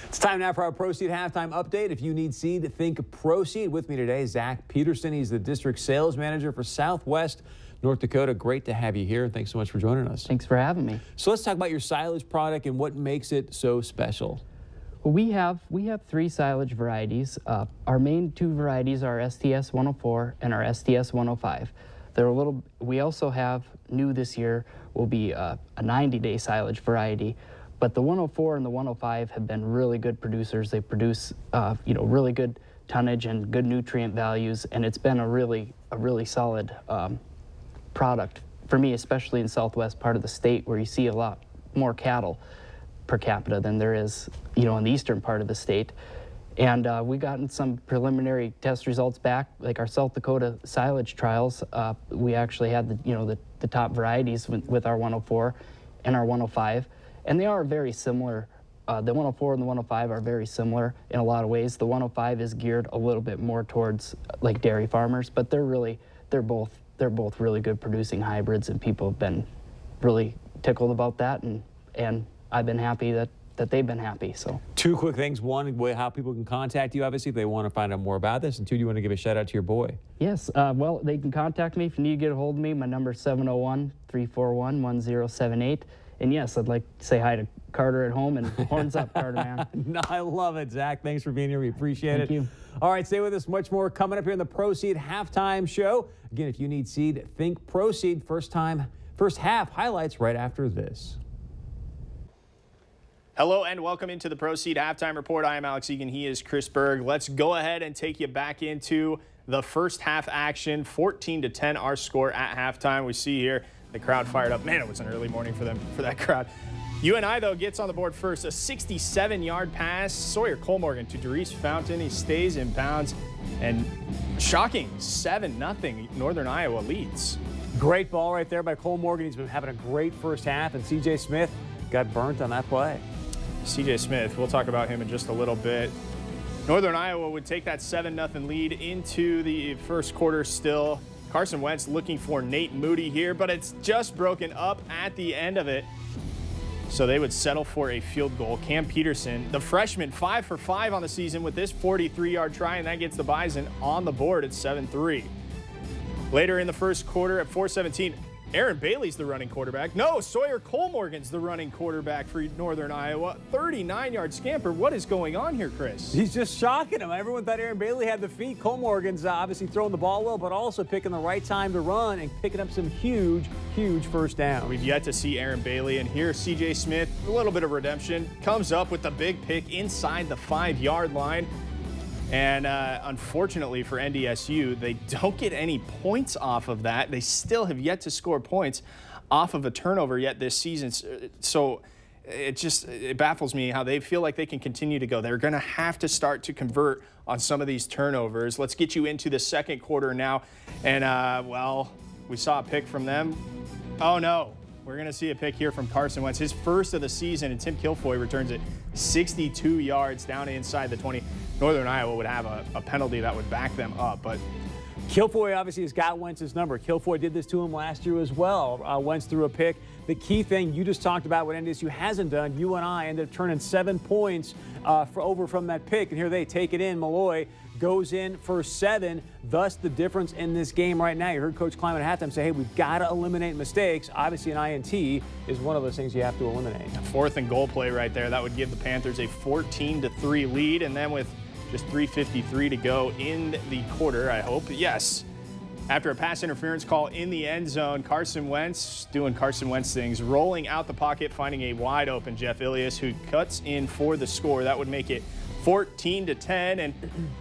It's time now for our Pro Seed halftime update. If you need seed, think Pro Seed. With me today, Zach Peterson. He's the district sales manager for Southwest North Dakota. Great to have you here. Thanks so much for joining us. Thanks for having me. So let's talk about your silage product and what makes it so special. Well, we have three silage varieties. Our main two varieties are STS 104 and our STS 105. We also have, new this year, will be a 90-day silage variety. But the 104 and the 105 have been really good producers. They produce, really good tonnage and good nutrient values, and it's been a really solid product for me, especially in southwest part of the state where you see a lot more cattle per capita than there is, in the eastern part of the state. And we gotten some preliminary test results back, like our South Dakota silage trials. We actually had the top varieties with our 104 and our 105. And they are very similar. The 104 and the 105 are very similar in a lot of ways. The 105 is geared a little bit more towards like dairy farmers, but they're both really good producing hybrids, and people have been really tickled about that, and I've been happy that they've been happy. So two quick things. One, how people can contact you, obviously, if they want to find out more about this. And two, do you want to give a shout out to your boy? Yes. Well, they can contact me if you need to get a hold of me. My number is 701-341-1078. And yes, I'd like to say hi to Carter at home, and horns up, Carter, man. No, I love it, Zach. Thanks for being here. We appreciate it. Thank you. All right, stay with us. Much more coming up here in the Pro Seed halftime show. Again, if you need seed, think Pro Seed. First half highlights right after this. Hello and welcome into the Pro Seed halftime report. I am Alex Egan. He is Chris Berg. Let's go ahead and take you back into the first half action. 14-10 our score at halftime. We see here the crowd fired up. Man, it was an early morning for that crowd. UNI, though, gets on the board first. A 67-yard pass. Sawyer Colmorgan to Darius Fountain. He stays in bounds. And shocking, 7-0. Northern Iowa leads. Great ball right there by Colmorgan. He's been having a great first half. And C.J. Smith got burnt on that play. C.J. Smith, we'll talk about him in just a little bit. Northern Iowa would take that 7-0 lead into the first quarter still. Carson Wentz looking for Nate Moody here, but it's just broken up at the end of it. So they would settle for a field goal. Cam Peterson, the freshman, 5 for 5 on the season with this 43-yard try, and that gets the Bison on the board at 7-3. Later in the first quarter at 4:17, Aaron Bailey's the running quarterback. No, Sawyer Colmorgan's the running quarterback for Northern Iowa. 39-yard scamper. What is going on here, Chris? He's just shocking him. Everyone thought Aaron Bailey had the feet. Colmorgan's obviously throwing the ball well, but also picking the right time to run and picking up some huge first down. We've yet to see Aaron Bailey, and here C.J. Smith, a little bit of redemption, comes up with the big pick inside the 5-yard line. And unfortunately for NDSU, they don't get any points off of that. They still have yet to score points off of a turnover yet this season. So it baffles me how they feel like they can continue to go. They're going to have to start to convert on some of these turnovers. Let's get you into the second quarter now. And, well, we saw a pick from them. Oh, no. We're going to see a pick here from Carson Wentz. His first of the season, and Tim Kilfoy returns it 62 yards down inside the 20. Northern Iowa would have a penalty that would back them up, but Kilfoy obviously has got Wentz's number. Kilfoy did this to him last year as well. Wentz threw a pick. The key thing you just talked about, what NDSU hasn't done, UNI ended up turning 7 points over from that pick, and here they take it in. Malloy goes in for 7, thus the difference in this game right now. You heard Coach Kleiman at halftime say, hey, we've got to eliminate mistakes. Obviously, an INT is one of those things you have to eliminate. 4th and goal play right there. That would give the Panthers a 14-3 lead, and then with just 3:53 to go in the quarter, I hope. Yes. After a pass interference call in the end zone, Carson Wentz doing Carson Wentz things, rolling out the pocket, finding a wide open Jeff Ilias, who cuts in for the score. That would make it 14-10, and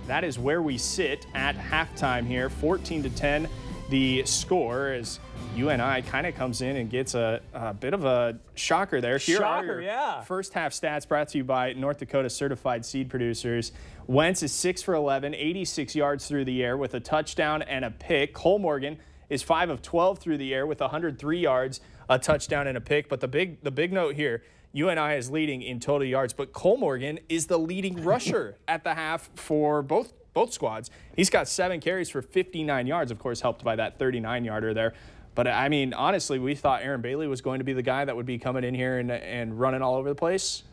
that is where we sit at halftime here. 14-10, the score, as UNI kind of comes in and gets a bit of a shocker there. Here are your first half stats brought to you by North Dakota Certified Seed Producers. Wentz is 6 for 11, 86 yards through the air with a touchdown and a pick. Colmorgan is 5 of 12 through the air with 103 yards, a touchdown and a pick. But the big note here, UNI is leading in total yards, but Colmorgan is the leading rusher at the half for both squads. He's got 7 carries for 59 yards, of course, helped by that 39-yarder there. But, I mean, honestly, we thought Aaron Bailey was going to be the guy that would be coming in here and running all over the place.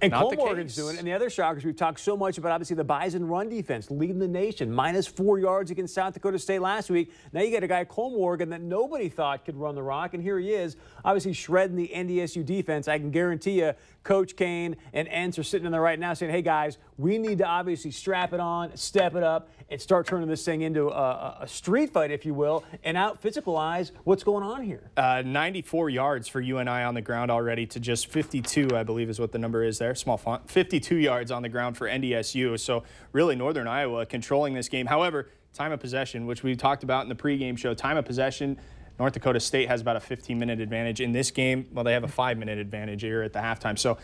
And not Cole the Morgan's case. doing it. And the other shockers, we've talked so much about, obviously, the Bison run defense, leading the nation, -4 yards against South Dakota State last week. Now you got a guy, Cole Morgan, that nobody thought could run the rock, and here he is, obviously shredding the NDSU defense. I can guarantee you, Coach Kane and Entz are sitting in there right now saying, hey, guys, we need to obviously strap it on, step it up, and start turning this thing into a street fight, if you will, and out-physicalize what's going on here. 94 yards for UNI on the ground already to just 52, I believe is what the number is there. Small font. 52 yards on the ground for NDSU. So really Northern Iowa controlling this game. However, time of possession, which we talked about in the pregame show, time of possession, North Dakota State has about a 15-minute advantage. In this game, well, they have a 5-minute advantage here at the halftime. So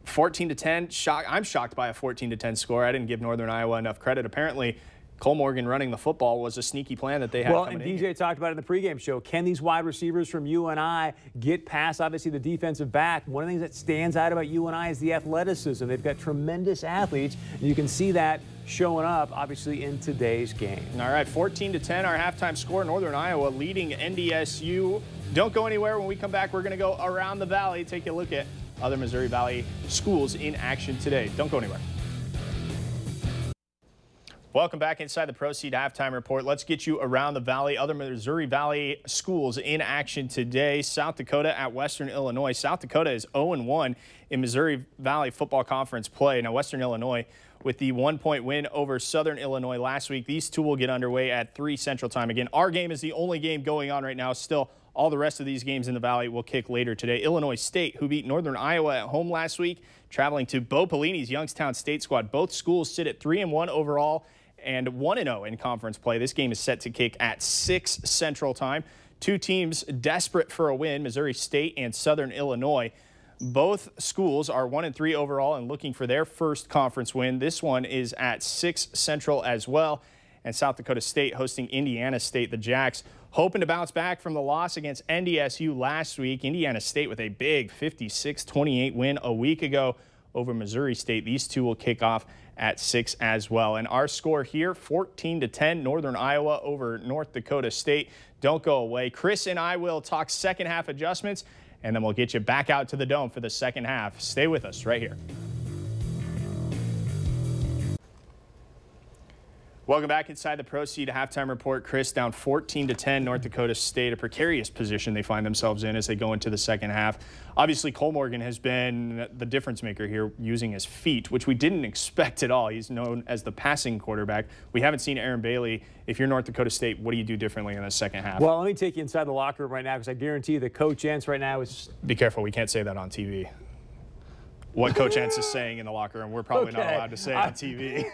14-10, I'm shocked by a 14-10 score. I didn't give Northern Iowa enough credit. Apparently, Cole Morgan running the football was a sneaky plan that they had. Well, and DJ talked about it in the pregame show. Can these wide receivers from UNI get past, obviously, the defensive back? One of the things that stands out about UNI is the athleticism. They've got tremendous athletes, and you can see that showing up, obviously, in today's game. All right, 14-10, our halftime score. Northern Iowa leading NDSU. Don't go anywhere. When we come back, we're going to go around the valley, take a look at other Missouri Valley schools in action today. Don't go anywhere. Welcome back inside the Proceed Halftime Report. Let's get you around the valley. Other Missouri Valley schools in action today. South Dakota at Western Illinois. South Dakota is 0-1 in Missouri Valley Football Conference play. Now, Western Illinois with the 1-point win over Southern Illinois last week. These two will get underway at 3 Central Time. Again, our game is the only game going on right now. Still, all the rest of these games in the Valley will kick later today. Illinois State, who beat Northern Iowa at home last week, traveling to Bo Pelini's Youngstown State squad. Both schools sit at 3-1 overall and 1-0 in conference play. This game is set to kick at 6 Central Time. Two teams desperate for a win, Missouri State and Southern Illinois. Both schools are 1-3 overall and looking for their first conference win. This one is at 6 Central as well. And South Dakota State hosting Indiana State. The Jacks hoping to bounce back from the loss against NDSU last week. Indiana State with a big 56-28 win a week ago over Missouri State. These two will kick off at 6 as well. And our score here, 14-10, Northern Iowa over North Dakota State. Don't go away. Chris and I will talk second half adjustments, and then we'll get you back out to the Dome for the second half. Stay with us right here. Welcome back inside the Proceed Halftime Report. Chris, down 14-10, North Dakota State, a precarious position they find themselves in as they go into the second half. Obviously, Cole Morgan has been the difference maker here using his feet, which we didn't expect at all. He's known as the passing quarterback. We haven't seen Aaron Bailey. If you're North Dakota State, what do you do differently in the second half? Well, let me take you inside the locker room right now, because I guarantee you that Coach Entz right now is... Be careful. We can't say that on TV. What Coach Entz is saying in the locker room, we're probably not allowed to say on TV.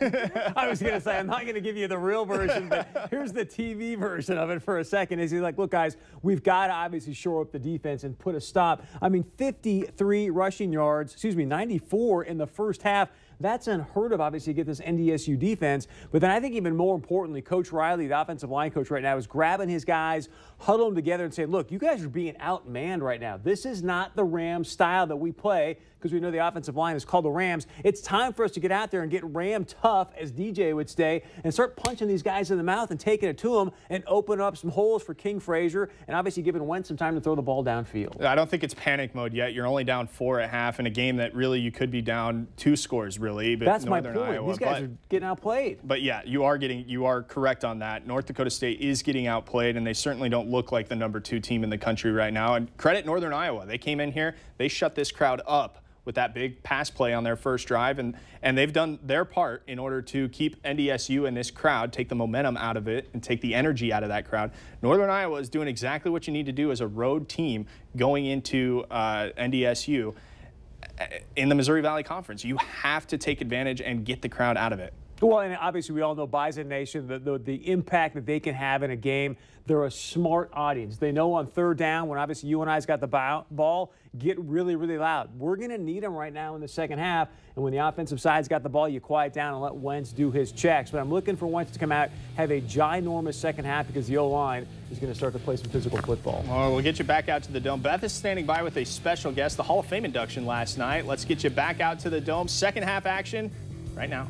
I was going to say, I'm not going to give you the real version, but here's the TV version of it for a second. Is he's like, look, guys, we've got to obviously shore up the defense and put a stop. I mean, 53 rushing yards, 94 in the first half. That's unheard of, obviously, to get this NDSU defense. But then I think even more importantly, Coach Riley, the offensive line coach right now, is grabbing his guys, huddling them together and saying, look, you guys are being outmanned right now. This is not the Rams style that we play, because we know the offensive line is called the Rams. It's time for us to get out there and get Ram tough, as DJ would say, and start punching these guys in the mouth and taking it to them and open up some holes for King Frazier and obviously giving Wentz some time to throw the ball downfield. I don't think it's panic mode yet. You're only down 4 at half in a game that really you could be down 2 scores, really. But that's Northern my point. Iowa, these guys are getting outplayed. But yeah, you are correct on that. North Dakota State is getting outplayed, and they certainly don't look like the #2 team in the country right now. And credit Northern Iowa. They came in here, they shut this crowd up with that big pass play on their first drive, and they've done their part in order to keep NDSU and this crowd, take the momentum out of it and take the energy out of that crowd. Northern Iowa is doing exactly what you need to do as a road team going into NDSU in the Missouri Valley Conference. You have to take advantage and get the crowd out of it. Well, and obviously we all know Bison Nation, the impact that they can have in a game. They're a smart audience. They know on third down, when obviously UNI's got the ball, get really, really loud. We're going to need them right now in the second half. And when the offensive side's got the ball, you quiet down and let Wentz do his checks. But I'm looking for Wentz to come out, have a ginormous second half, because the O-line is going to start to play some physical football. Well, we'll get you back out to the Dome. Beth is standing by with a special guest, the Hall of Fame induction last night. Let's get you back out to the Dome. Second half action right now.